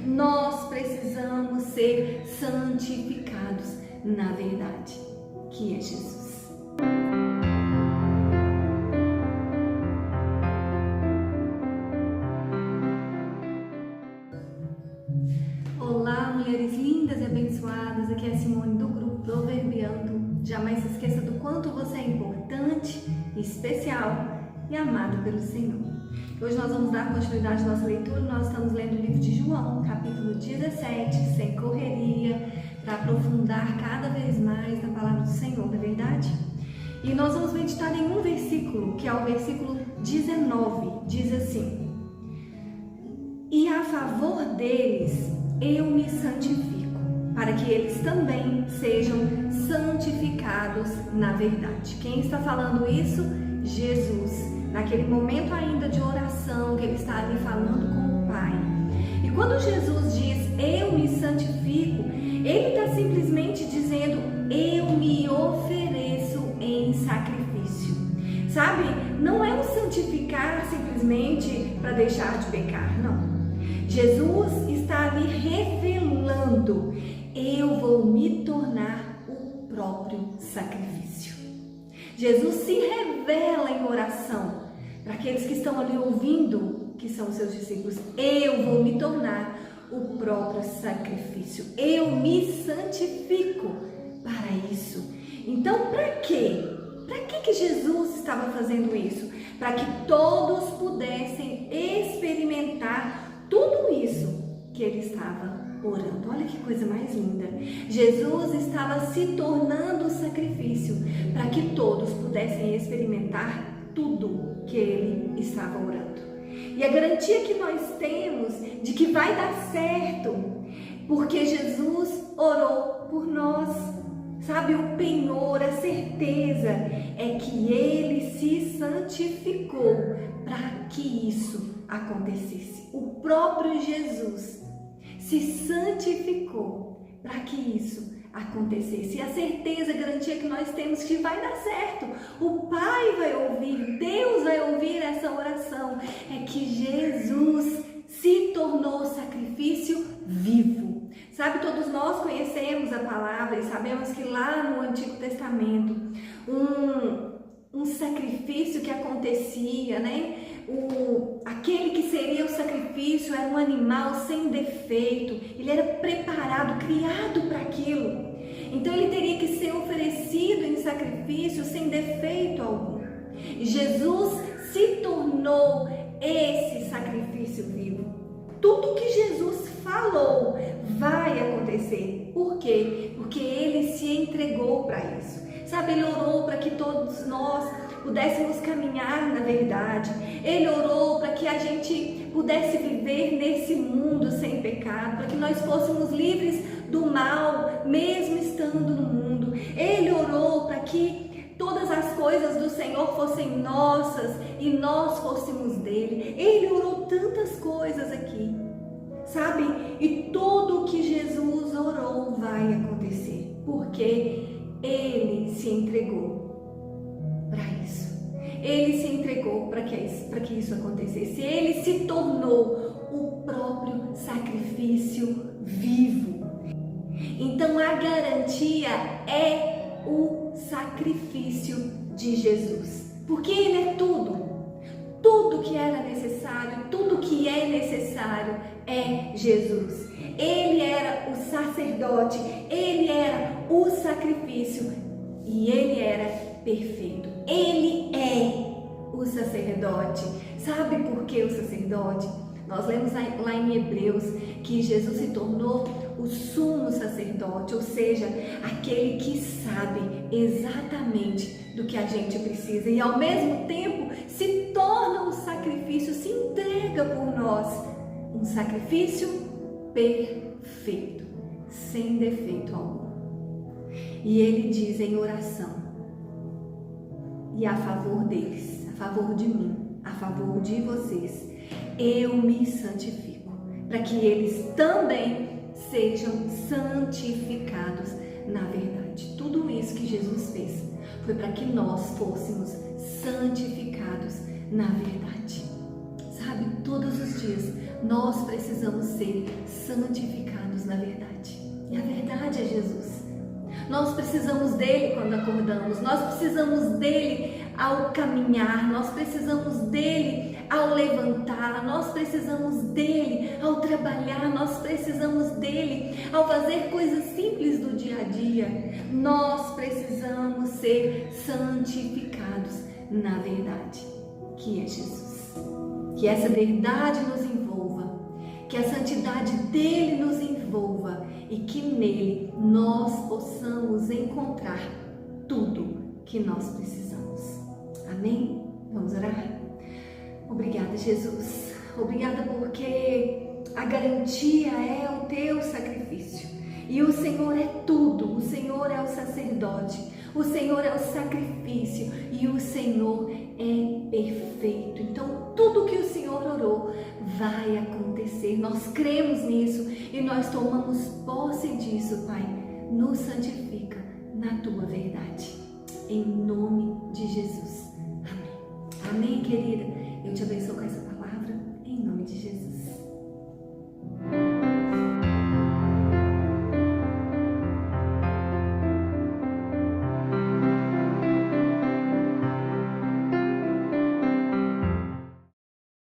Nós precisamos ser santificados na verdade, que é Jesus. Olá, mulheres lindas e abençoadas, aqui é a Simone do grupo Proverbiando. Jamais se esqueça do quanto você é importante, especial e amado pelo Senhor. Hoje nós vamos dar continuidade à nossa leitura. Nós estamos lendo o livro de João, capítulo 17, sem correria, para aprofundar cada vez mais na palavra do Senhor, não é verdade? E nós vamos meditar em um versículo, que é o versículo 19, diz assim: e a favor deles eu me santifico, para que eles também sejam santificados na verdade. Quem está falando isso? Jesus. Naquele momento ainda de oração, que ele está ali falando com o Pai. E quando Jesus diz, eu me santifico, ele está simplesmente dizendo, eu me ofereço em sacrifício. Sabe? Não é um santificar simplesmente para deixar de pecar, não. Jesus está ali revelando, eu vou me tornar o próprio sacrifício. Jesus se revela em oração para aqueles que estão ali ouvindo, que são os seus discípulos. Eu vou me tornar o próprio sacrifício. Eu me santifico para isso. Então, para quê? Para que Jesus estava fazendo isso? Para que todos pudessem experimentar tudo isso que ele estava orando. Olha que coisa mais linda. Jesus estava se tornando o sacrifício para que todos pudessem experimentar tudo que ele estava orando. E a garantia que nós temos de que vai dar certo, porque Jesus orou por nós. Sabe, o penhor, a certeza é que ele se santificou para que isso acontecesse. O próprio Jesus se santificou para que isso acontecesse. E a certeza, a garantia que nós temos que vai dar certo. O Pai vai ouvir, Deus vai ouvir essa oração. É que Jesus se tornou sacrifício vivo. Sabe, todos nós conhecemos a palavra e sabemos que lá no Antigo Testamento, um sacrifício que acontecia, né? Aquele que seria o sacrifício era um animal sem defeito, ele era preparado, criado para aquilo. Então ele teria que ser oferecido em sacrifício sem defeito algum. E Jesus se tornou esse sacrifício vivo. Tudo que Jesus falou vai acontecer. Por quê? Porque ele se entregou para isso. Sabe, ele orou para que todos nós pudéssemos caminhar na verdade. Ele orou para que a gente pudesse viver nesse mundo sem pecado, para que nós fôssemos livres do mal, mesmo estando no mundo. Ele orou para que todas as coisas do Senhor fossem nossas e nós fôssemos dele. Ele orou tantas coisas aqui, sabe? E tudo o que Jesus orou vai acontecer, porque ele se entregou para isso. Ele se entregou para que isso acontecesse. Ele se tornou o próprio sacrifício vivo. Então a garantia é o sacrifício de Jesus, porque ele é tudo. Tudo que era necessário, tudo que é necessário é Jesus. Ele era o sacerdote, ele era o sacrifício e ele era perfeito. Ele é o sacerdote. Sabe por que o sacerdote? Nós lemos lá em Hebreus que Jesus se tornou o sumo sacerdote, ou seja, aquele que sabe exatamente do que a gente precisa e ao mesmo tempo se torna um sacrifício, se entrega por nós, um sacrifício perfeito, sem defeito algum. E ele diz em oração, e a favor deles, a favor de mim, a favor de vocês, eu me santifico, para que eles também sejam santificados na verdade. Tudo isso que Jesus fez foi para que nós fôssemos santificados na verdade. Sabe, todos os dias Nós precisamos ser santificados na verdade. E a verdade é Jesus. Nós precisamos dele quando acordamos, nós precisamos dele ao caminhar, nós precisamos dele ao levantar, nós precisamos dele ao trabalhar, nós precisamos dele ao fazer coisas simples do dia a dia. Nós precisamos ser santificados na verdade, que é Jesus. Que essa verdade nos envolva, que a santidade dele nos envolva e que nele nós possamos encontrar tudo que nós precisamos. Amém? Vamos orar? Obrigada, Jesus. Obrigada porque a garantia é o teu sacrifício. E o Senhor é tudo. O Senhor é o sacerdote. O Senhor é o sacrifício. E o Senhor é perfeito. Então, tudo que o Senhor orou vai acontecer. Nós cremos nisso e nós tomamos posse disso, Pai. Nos santifica na tua verdade. Em nome de Jesus. Amém. Amém, querida. Eu te abençoo com essa palavra. Em nome de Jesus.